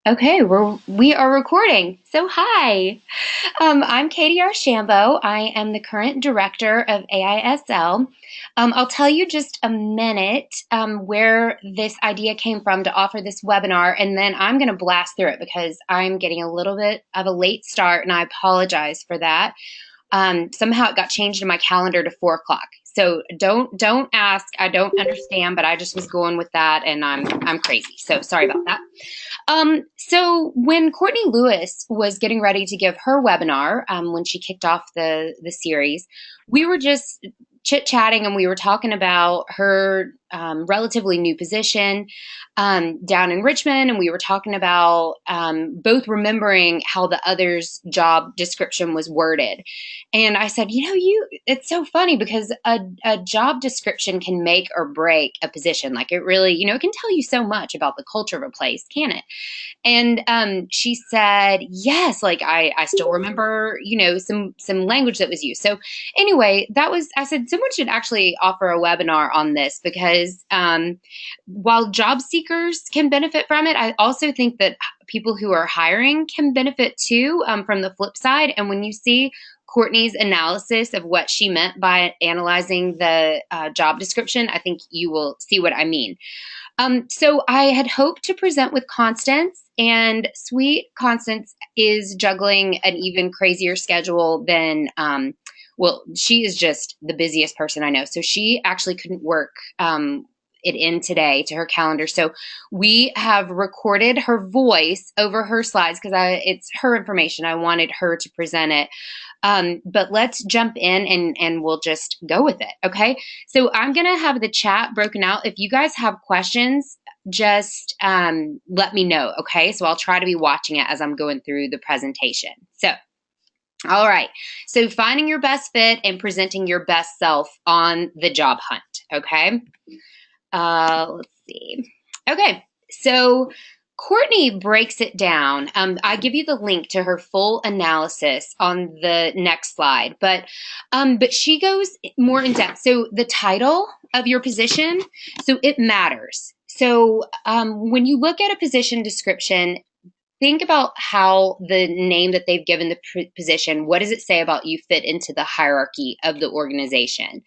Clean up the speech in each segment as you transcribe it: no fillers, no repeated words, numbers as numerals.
Okay, we are recording. So hi, I'm Katie Archambault. I am the current director of AISL. I'll tell you just a minute where this idea came from to offer this webinar, and then I'm going to blast through it because I'm getting a little bit of a late start, and I apologize for that. Somehow it got changed in my calendar to 4 o'clock. So don't ask. I don't understand, but I just was going with that, and I'm crazy. So sorry about that. So when Courtney Lewis was getting ready to give her webinar, when she kicked off the series, we were just chit-chatting and we were talking about her relatively new position down in Richmond, and we were talking about both remembering how the other's job description was worded. And I said, it's so funny because a job description can make or break a position. Like it really, it can tell you so much about the culture of a place, can it? And she said, yes, like I still remember, some language that was used. So anyway, I said, someone should actually offer a webinar on this because while job seekers can benefit from it, I also think that people who are hiring can benefit too, from the flip side. And when you see Courtney's analysis of what she meant by analyzing the job description, I think you will see what I mean. So I had hoped to present with Constance, and sweet Constance is juggling an even crazier schedule than, well, she is just the busiest person I know. So she actually couldn't work it in today to her calendar. So we have recorded her voice over her slides because it's her information. I wanted her to present it. But let's jump in and we'll just go with it. Okay. So I'm going to have the chat broken out. If you guys have questions, just let me know. Okay. So I'll try to be watching it as I'm going through the presentation. So, all right. So finding your best fit and presenting your best self on the job hunt. Okay. Let's see. Okay. So Courtney breaks it down. I give you the link to her full analysis on the next slide, but she goes more in depth. So the title of your position, so it matters. So when you look at a position description, think about how the name that they've given the position, what does it say about you fit into the hierarchy of the organization?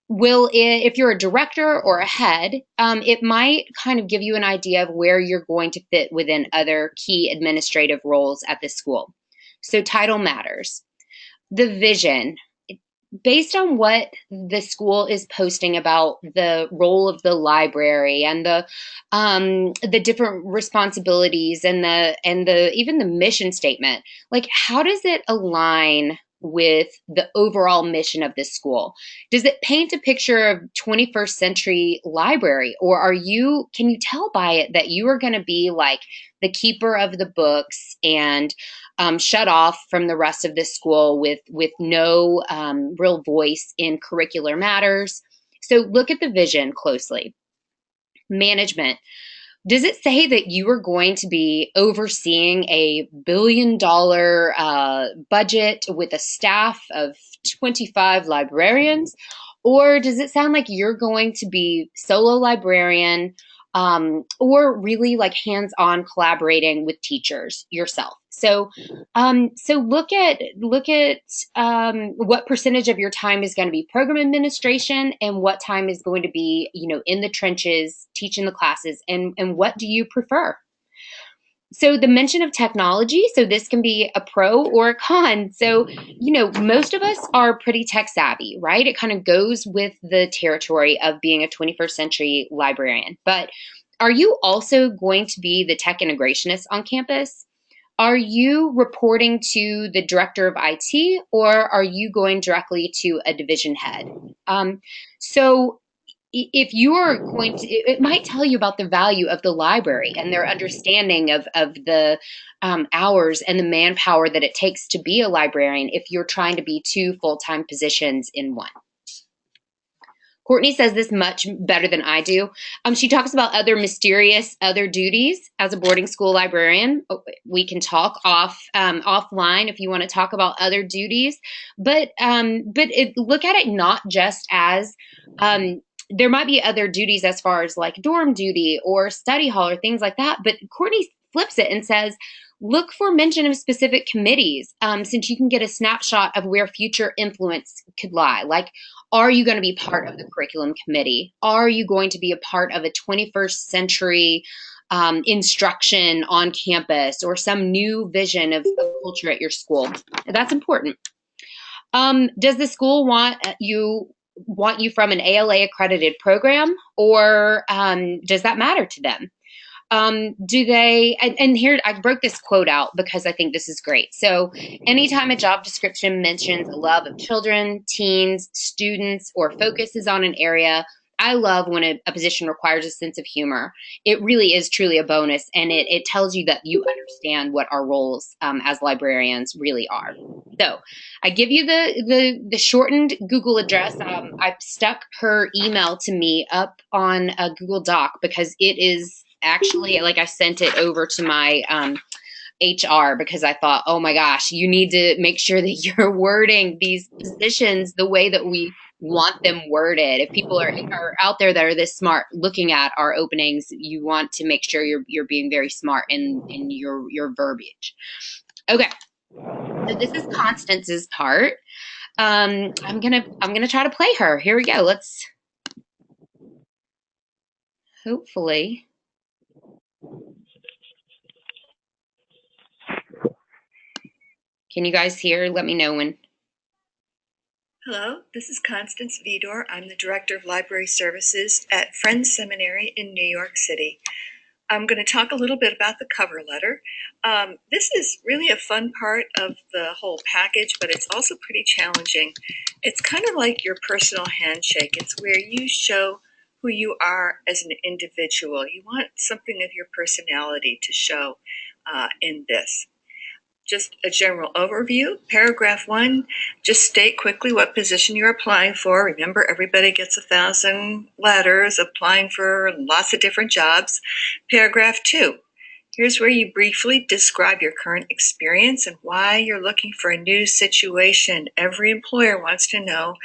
If you're a director or a head, it might kind of give you an idea of where you're going to fit within other key administrative roles at the school. So title matters. The vision, based on what the school is posting about the role of the library and the different responsibilities and the even the mission statement, like how does it align with the overall mission of this school? Does it paint a picture of 21st century library, or can you tell by it that you are going to be like the keeper of the books and shut off from the rest of the school with no real voice in curricular matters? So look at the vision closely. Management. Does it say that you are going to be overseeing a $1 billion budget with a staff of 25 librarians? Or does it sound like you're going to be solo librarian, or really like hands-on collaborating with teachers yourself? So look at what percentage of your time is going to be program administration and what time is going to be, in the trenches teaching the classes, and what do you prefer? So the mention of technology, so this can be a pro or a con. So, most of us are pretty tech savvy, right? It kind of goes with the territory of being a 21st century librarian. But are you also going to be the tech integrationist on campus? Are you reporting to the director of IT, or are you going directly to a division head? So if you are going to, it might tell you about the value of the library and their understanding of the hours and the manpower that it takes to be a librarian if you're trying to be two full-time positions in one. Courtney says this much better than I do. She talks about other mysterious other duties as a boarding school librarian. We can talk offline if you want to talk about other duties, but look at it not just as there might be other duties as far as like dorm duty or study hall or things like that. But Courtney flips it and says, look for mention of specific committees, since you can get a snapshot of where future influence could lie. Like, are you going to be part of the curriculum committee? Are you going to be a part of a 21st century instruction on campus, or some new vision of culture at your school? That's important. Does the school want you from an ALA accredited program, or does that matter to them? Do they, and here I broke this quote out because I think this is great. So anytime a job description mentions a love of children, teens, students, or focuses on an area, I love when a position requires a sense of humor. It really is truly a bonus, and it tells you that you understand what our roles as librarians really are. So I give you the shortened Google address. I've stuck her email to me up on a Google Doc because it is actually, like, I sent it over to my HR because I thought, oh my gosh, you need to make sure that you're wording these positions the way that we want them worded. If people are out there that are this smart looking at our openings, you want to make sure you're being very smart in your verbiage. Okay. So this is Constance's part. I'm gonna try to play her. Here we go. Let's hopefully. Can you guys hear? Let me know when. Hello, this is Constance Vidor. I'm the Director of Library Services at Friends Seminary in New York City. I'm going to talk a little bit about the cover letter. This is really a fun part of the whole package, but it's also pretty challenging. It's kind of like your personal handshake. It's where you show who you are as an individual. You want something of your personality to show in this. Just a general overview. Paragraph 1, just state quickly what position you're applying for. Remember, everybody gets 1,000 letters applying for lots of different jobs. Paragraph 2, here's where you briefly describe your current experience and why you're looking for a new situation. Every employer wants to know,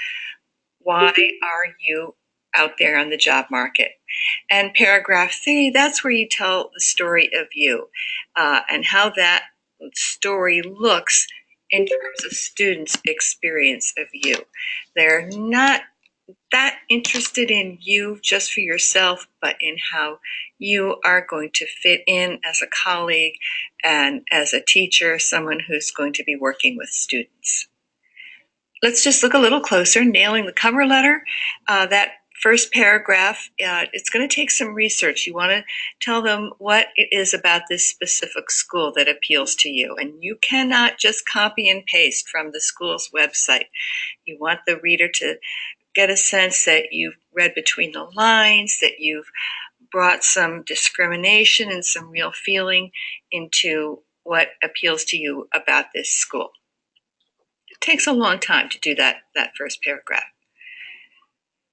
why are you out there on the job market? And paragraph 3, that's where you tell the story of you and how that story looks in terms of students' experience of you. They're not that interested in you just for yourself, but in how you are going to fit in as a colleague and as a teacher, someone who's going to be working with students. Let's just look a little closer. Nailing the cover letter. That first paragraph, it's going to take some research. You want to tell them what it is about this specific school that appeals to you. And you cannot just copy and paste from the school's website. You want the reader to get a sense that you've read between the lines, that you've brought some discrimination and some real feeling into what appeals to you about this school. It takes a long time to do that first paragraph.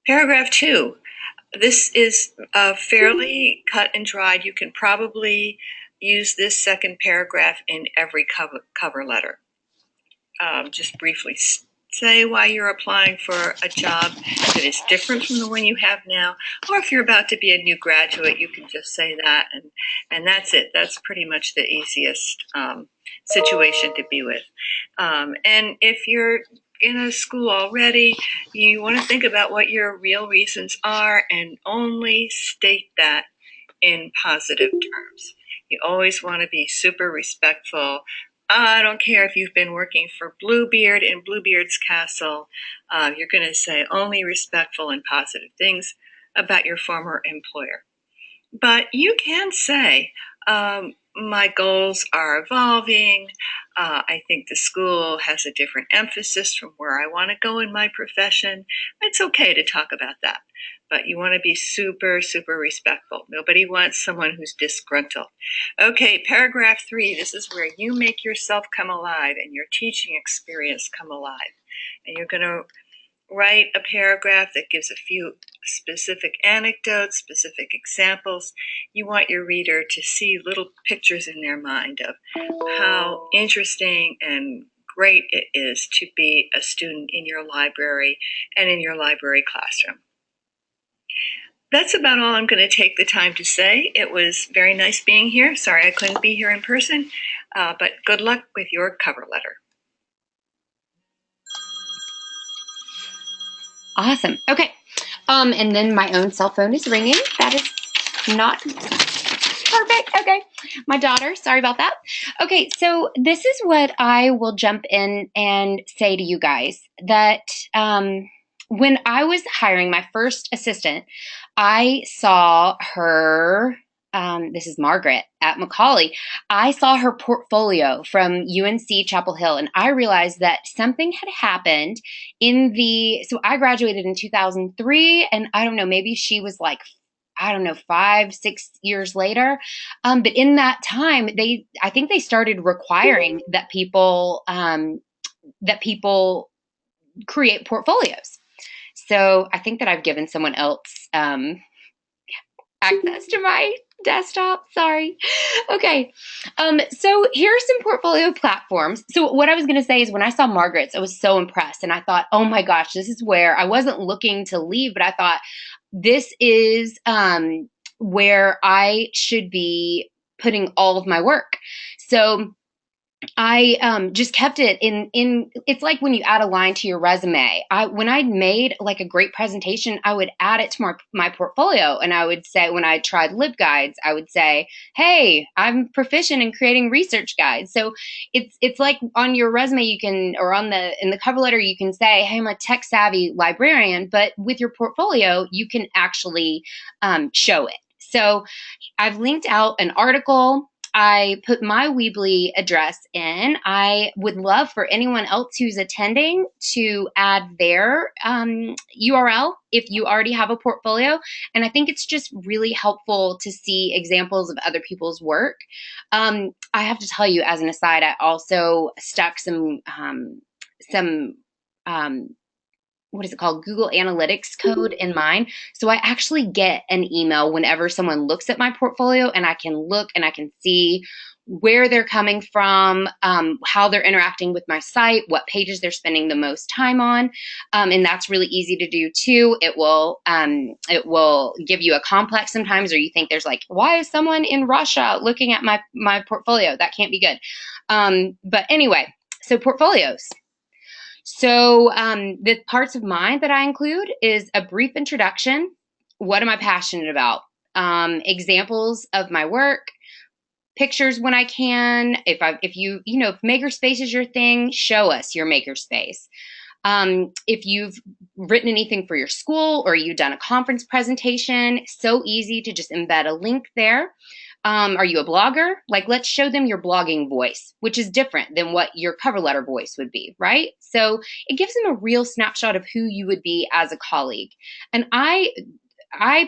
Paragraph 2, this is fairly cut and dried. You can probably use this second paragraph in every cover letter. Just briefly say why you're applying for a job that is different from the one you have now, or if you're about to be a new graduate, you can just say that, and that's it. That's pretty much the easiest situation to be with. And if you're in a school already, you want to think about what your real reasons are and only state that in positive terms. You always want to be super respectful. I don't care if you've been working for Bluebeard in Bluebeard's Castle. You're going to say only respectful and positive things about your former employer. But you can say, my goals are evolving. I think the school has a different emphasis from where I want to go in my profession. It's okay to talk about that, but you want to be super, super respectful. Nobody wants someone who's disgruntled. Okay, paragraph 3, this is where you make yourself come alive and your teaching experience come alive. And you're going to write a paragraph that gives a few specific anecdotes, specific examples. You want your reader to see little pictures in their mind of how interesting and great it is to be a student in your library and in your library classroom. That's about all I'm going to take the time to say. It was very nice being here. Sorry I couldn't be here in person, but good luck with your cover letter. Awesome. Okay. And then my own cell phone is ringing. That is not perfect. Okay. My daughter, sorry about that. Okay, so this is what I will jump in and say to you guys that when I was hiring my first assistant, I saw her. This is Margaret at Macaulay. I saw her portfolio from UNC Chapel Hill, and I realized that something had happened in the. So I graduated in 2003, and I don't know, maybe she was like, I don't know, 5, 6 years later. But in that time, I think they started requiring that people create portfolios. So I think that I've given someone else access to my desktop. Sorry. Okay. So here are some portfolio platforms. So what I was going to say is when I saw Margaret's, I was so impressed, and I thought, oh my gosh, this is where I wasn't looking to leave, but I thought this is where I should be putting all of my work. So I just kept it in. It's like when you add a line to your resume. When I made like a great presentation, I would add it to my portfolio, and I would say when I tried LibGuides, I would say, "Hey, I'm proficient in creating research guides." So it's like on your resume you can, or in the cover letter you can say, "Hey, I'm a tech savvy librarian," but with your portfolio you can actually show it. So I've linked out an article. I put my Weebly address in. I would love for anyone else who's attending to add their URL if you already have a portfolio. And I think it's just really helpful to see examples of other people's work. I have to tell you, as an aside, I also stuck some what is it called? Google Analytics code in mine. So I actually get an email whenever someone looks at my portfolio, and I can look and I can see where they're coming from, how they're interacting with my site, what pages they're spending the most time on. And that's really easy to do too. It will give you a complex sometimes, or you think there's like, why is someone in Russia looking at my portfolio? That can't be good. But anyway, so portfolios. So the parts of mine that I include is a brief introduction. What am I passionate about? Examples of my work, pictures when I can. If makerspace is your thing, show us your makerspace. If you've written anything for your school or you've done a conference presentation, so easy to just embed a link there. Are you a blogger? Like, let's show them your blogging voice, which is different than what your cover letter voice would be, right? So it gives them a real snapshot of who you would be as a colleague. And I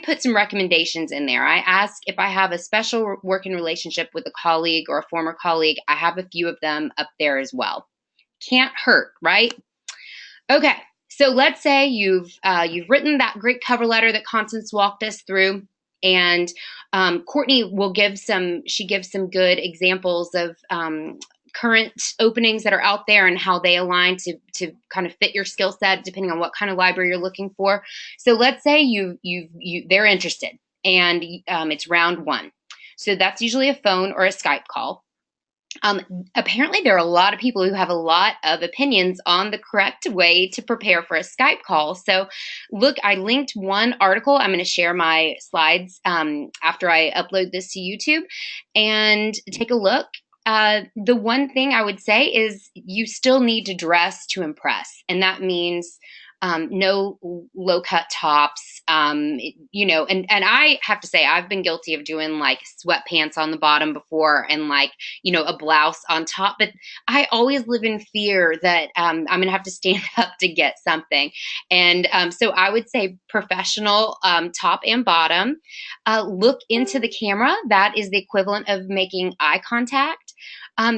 put some recommendations in there. I ask if I have a special working relationship with a colleague or a former colleague. I have a few of them up there as well. Can't hurt, right? Okay, so let's say you've written that great cover letter that Constance walked us through, and Courtney will give some. She gives some good examples of current openings that are out there and how they align to kind of fit your skill set depending on what kind of library you're looking for. So let's say they're interested, and it's round one. So that's usually a phone or a Skype call. Apparently, there are a lot of people who have a lot of opinions on the correct way to prepare for a Skype call. So, look, I linked one article. I'm going to share my slides after I upload this to YouTube, and take a look. The one thing I would say is you still need to dress to impress, and that means no low cut tops, and I have to say I've been guilty of doing like sweatpants on the bottom before and like, a blouse on top, but I always live in fear that I'm going to have to stand up to get something. And so I would say professional top and bottom. Look into the camera. That is the equivalent of making eye contact.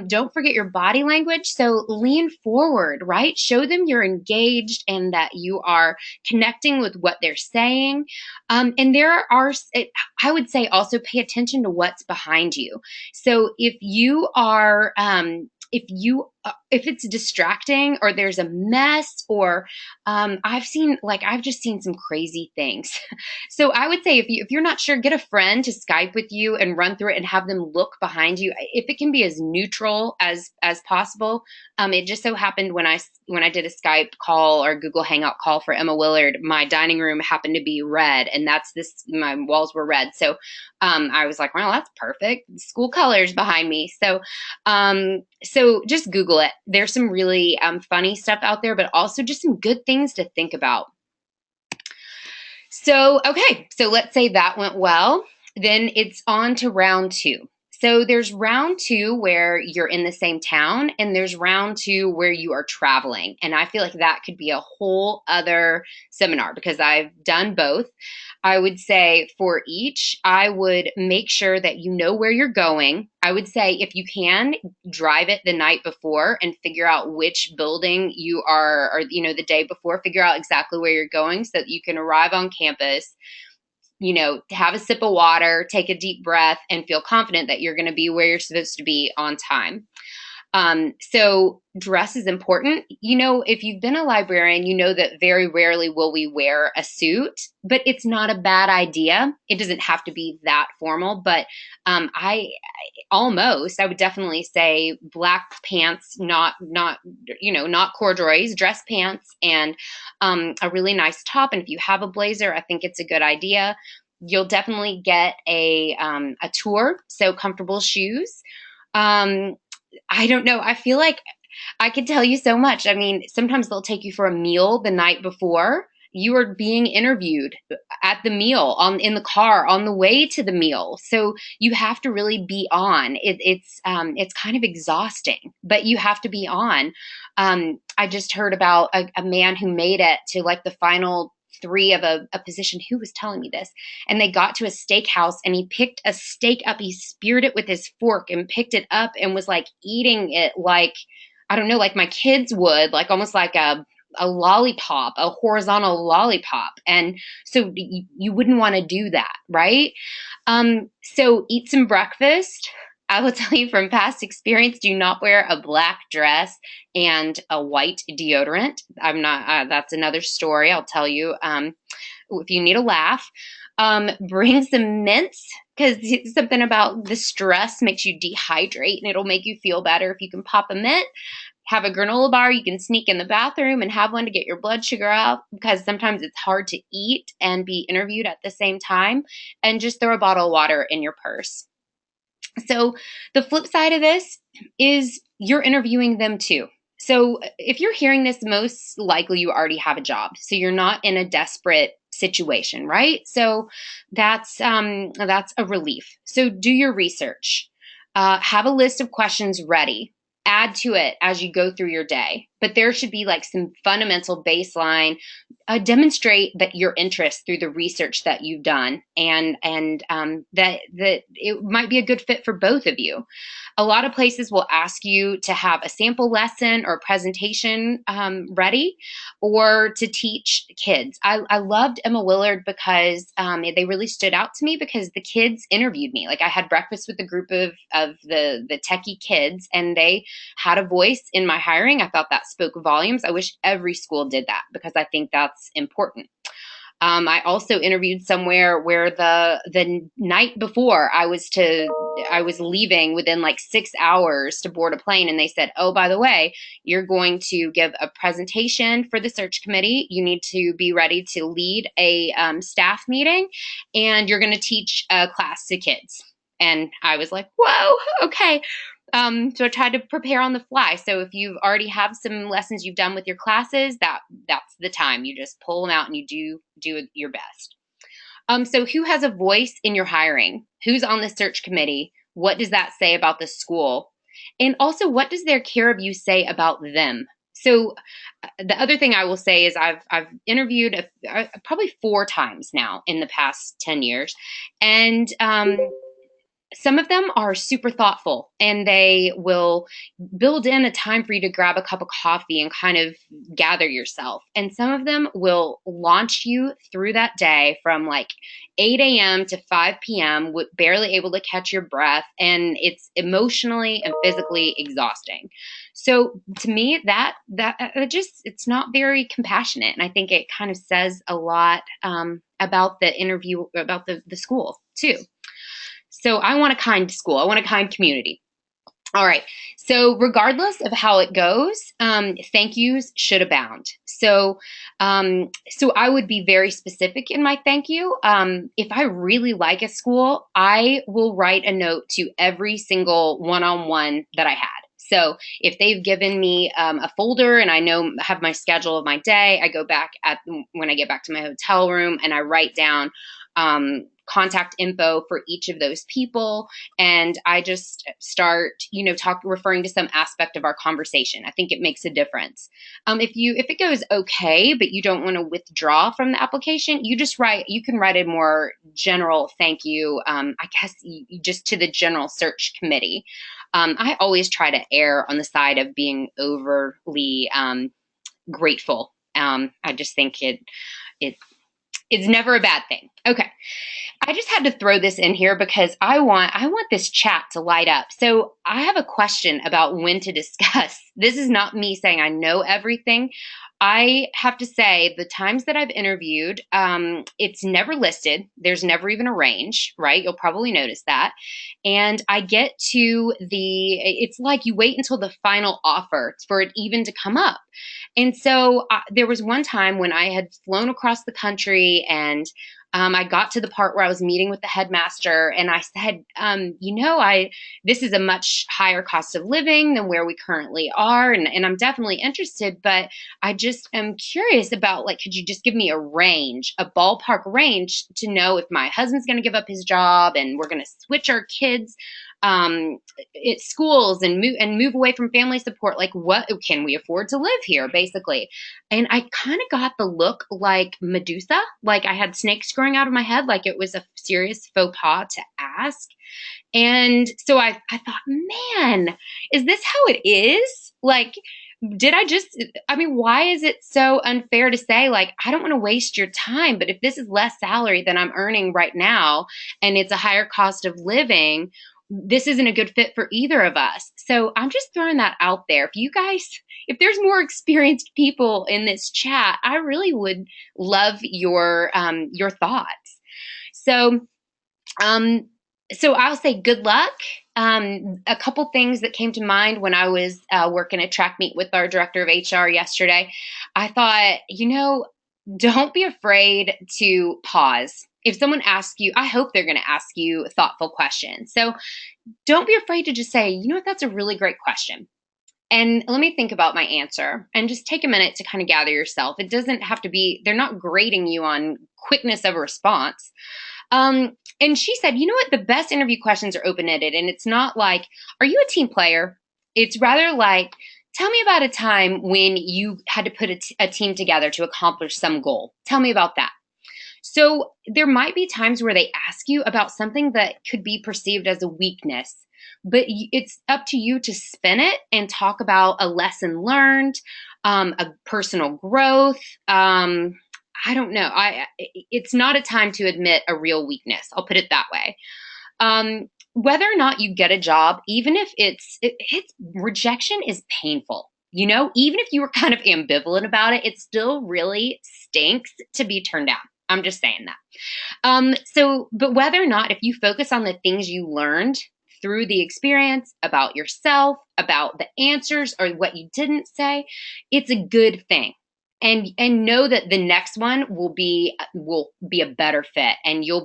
Don't forget your body language. So lean forward, right? Show them you're engaged and that you are connecting with what they're saying. And I would say also pay attention to what's behind you. So if you if it's distracting or there's a mess or I've just seen some crazy things. So I would say if you're not sure, get a friend to Skype with you and run through it and have them look behind you. If it can be as neutral as possible. It just so happened when I did a Skype call or Google Hangout call for Emma Willard, my dining room happened to be red, and my walls were red. So I was like, well, that's perfect. School colors behind me. So just Google it. There's some really funny stuff out there, but also just some good things to think about. So, okay, so let's say that went well. Then it's on to round two. So there's round two where you're in the same town, and there's round two where you are traveling. And I feel like that could be a whole other seminar because I've done both. I would say for each, I would make sure that you know where you're going. I would say if you can, drive it the night before and figure out which building you are, or, the day before, figure out exactly where you're going so that you can arrive on campus, have a sip of water, take a deep breath, and feel confident that you're going to be where you're supposed to be on time. So dress is important. If you've been a librarian, you know that very rarely will we wear a suit, but it's not a bad idea. It doesn't have to be that formal, but I would definitely say black pants, not corduroys, dress pants, and a really nice top. And if you have a blazer, I think it's a good idea. You'll definitely get a tour, so comfortable shoes. Um, I don't know. I feel like I could tell you so much. I mean, sometimes they'll take you for a meal the night before. You are being interviewed at the meal, in the car on the way to the meal. So you have to really be on. It's kind of exhausting, but you have to be on. I just heard about a man who made it to like the final three of a position. Who was telling me this? And they got to a steakhouse and he picked a steak up. He speared it with his fork and picked it up and was like eating it like, I don't know, like my kids would, like almost like a lollipop, a horizontal lollipop. And so you wouldn't want to do that, right? So eat some breakfast. I will tell you from past experience, do not wear a black dress and a white deodorant. I'm not, that's another story I'll tell you if you need a laugh. Bring some mints because something about the stress makes you dehydrate and it'll make you feel better if you can pop a mint. Have a granola bar. You can sneak in the bathroom and have one to get your blood sugar up because sometimes it's hard to eat and be interviewed at the same time. And just throw a bottle of water in your purse. So the flip side of this is you're interviewing them too. So if you're hearing this, most likely you already have a job. So you're not in a desperate situation, right? So that's a relief. So do your research. Have a list of questions ready. Add to it as you go through your day. But there should be like some fundamental baseline. Demonstrate that your interest through the research that you've done, and that it might be a good fit for both of you. A lot of places will ask you to have a sample lesson or presentation ready, or to teach kids. I loved Emma Willard because they really stood out to me because the kids interviewed me. Like I had breakfast with a group of the techie kids, and they had a voice in my hiring. I thought that spoke volumes. I wish every school did that because I think that's important. I also interviewed somewhere where the night before I was leaving within like 6 hours to board a plane, and they said, "Oh, by the way, you're going to give a presentation for the search committee. You need to be ready to lead a staff meeting, and you're going to teach a class to kids." And I was like, "Whoa, okay." So I tried to prepare on the fly. So if you already have some lessons you've done with your classes, that's the time. You just pull them out and you do your best. So who has a voice in your hiring? Who's on the search committee? What does that say about the school? And also, what does their care of you say about them? So the other thing I will say is I've interviewed probably 4 times now in the past 10 years, and some of them are super thoughtful and they will build in a time for you to grab a cup of coffee and kind of gather yourself. And some of them will launch you through that day from like 8 a.m. to 5 p.m. with barely able to catch your breath. And it's emotionally and physically exhausting. So to me, that just, it's not very compassionate. And I think it kind of says a lot about the interview, about the school too. So I want a kind school. I want a kind community. All right. So regardless of how it goes, thank yous should abound. So I would be very specific in my thank you. If I really like a school, I will write a note to every single one-on-one that I had. So if they've given me a folder and I know have my schedule of my day, I go back when I get back to my hotel room and I write down contact info for each of those people, and I just start, referring to some aspect of our conversation. I think it makes a difference. If it goes okay, but you don't want to withdraw from the application, you can write a more general thank you. I guess just to the general search committee. I always try to err on the side of being overly grateful. I just think it's never a bad thing. Okay. I just had to throw this in here because I want this chat to light up. So I have a question about when to discuss. This is not me saying I know everything. I have to say the times that I've interviewed, it's never listed. There's never even a range, right? You'll probably notice that. And I get to it's like you wait until the final offer for it even to come up. And so there was one time when I had flown across the country and I got to the part where I was meeting with the headmaster and I said, this is a much higher cost of living than where we currently are. And I'm definitely interested, but I just am curious about, like, could you just give me a range, a ballpark range to know if my husband's going to give up his job and we're going to switch our kids at schools and move away from family support. Like, what can we afford to live here, basically? And I kind of got the look like Medusa, like I had snakes growing out of my head, like it was a serious faux pas to ask. And so I thought, man, is this how it is? Like, why is it so unfair to say, like, I don't want to waste your time, but if this is less salary than I'm earning right now and it's a higher cost of living, this isn't a good fit for either of us. So I'm just throwing that out there. If there's more experienced people in this chat, I really would love your thoughts. So, um, so I'll say good luck. A couple things that came to mind when I was working a track meet with our director of HR yesterday. I thought, don't be afraid to pause. If someone asks you, I hope they're going to ask you thoughtful questions. So don't be afraid to just say, that's a really great question. And let me think about my answer and just take a minute to kind of gather yourself. It doesn't have to be, they're not grading you on quickness of a response. And she said, you know what? The best interview questions are open-ended. And it's not like, are you a team player? It's rather like, tell me about a time when you had to put a team together to accomplish some goal. Tell me about that. So there might be times where they ask you about something that could be perceived as a weakness, but it's up to you to spin it and talk about a lesson learned, a personal growth. I don't know. It's not a time to admit a real weakness. I'll put it that way. Whether or not you get a job, even if it's rejection is painful. Even if you were kind of ambivalent about it, it still really stinks to be turned down. I'm just saying that. But whether or not, if you focus on the things you learned through the experience about yourself, about the answers or what you didn't say, it's a good thing. And know that the next one will be a better fit, and you'll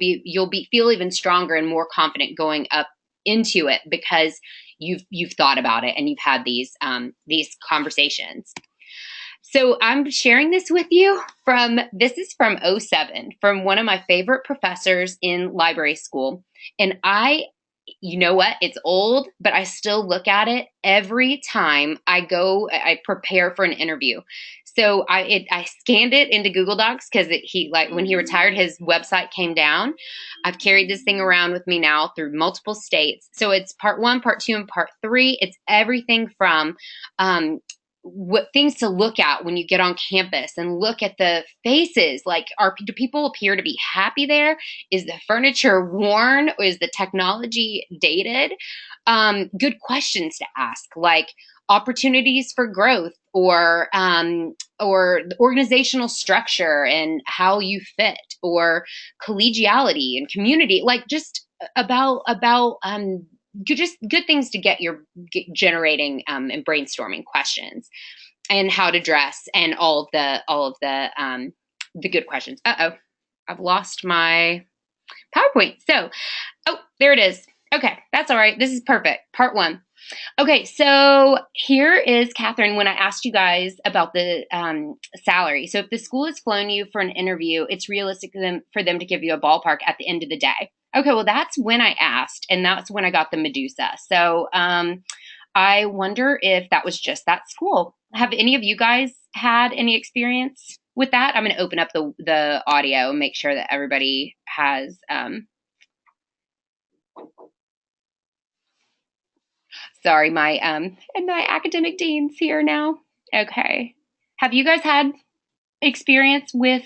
feel even stronger and more confident going up into it because you've thought about it and you've had these conversations. So I'm sharing this with you this is from '07, from one of my favorite professors in library school. And you know what? It's old, but I still look at it every time I prepare for an interview. So I scanned it into Google Docs because he, like, when he retired, his website came down. I've carried this thing around with me now through multiple states. So it's part one, part two, and part three. It's everything from what things to look at when you get on campus and look at the faces. Like, do people appear to be happy there? Is the furniture worn? Or is the technology dated? Good questions to ask, like opportunities for growth, or the organizational structure and how you fit, or collegiality and community, like just just good things to generating and brainstorming questions, and how to dress, and all of the good questions. I've lost my PowerPoint. So, oh, there it is. Okay, that's all right. This is perfect. Part one. Okay, so here is Catherine when I asked you guys about the salary. So if the school has flown you for an interview, it's realistic for them to give you a ballpark at the end of the day. Okay, well, that's when I asked, and that's when I got the Medusa. So I wonder if that was just that school. Have any of you guys had any experience with that? I'm going to open up the audio and make sure that everybody has. Sorry, my academic dean's here now. Okay. Have you guys had experience with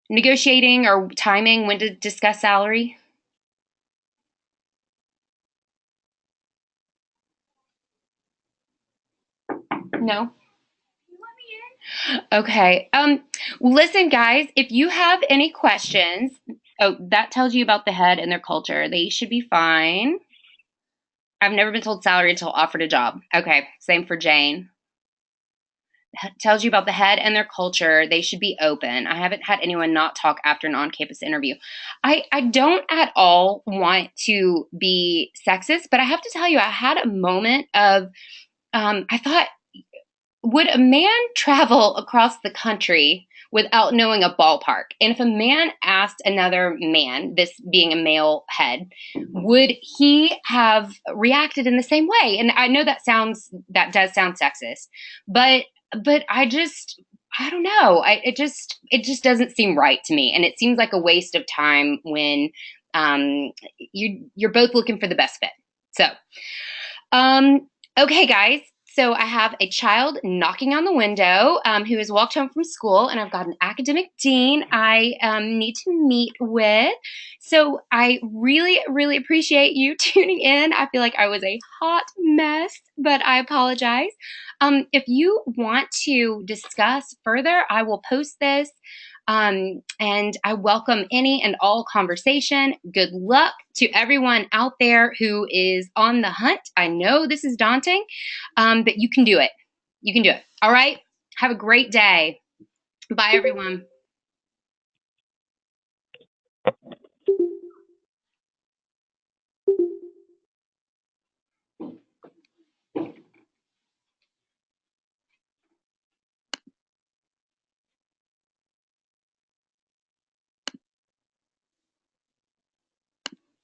negotiating or timing when to discuss salary? No. Okay. Listen, guys, if you have any questions, oh, that tells you about the head and their culture. They should be fine. I've never been told salary until offered a job. Okay. Same for Jane. Tells you about the head and their culture. They should be open. I haven't had anyone not talk after an on-campus interview. I don't at all want to be sexist, but I have to tell you, I had a moment of, I thought, would a man travel across the country without knowing a ballpark? And if a man asked another man, this being a male head, would he have reacted in the same way? And I know that does sound sexist, but I don't know. It just doesn't seem right to me, and it seems like a waste of time when you're both looking for the best fit. So, okay, guys. So I have a child knocking on the window who has walked home from school, and I've got an academic dean I need to meet with. So I really, really appreciate you tuning in. I feel like I was a hot mess, but I apologize. If you want to discuss further, I will post this. And I welcome any and all conversation. Good luck to everyone out there who is on the hunt. I know this is daunting, but you can do it. You can do it. All right. Have a great day. Bye, everyone.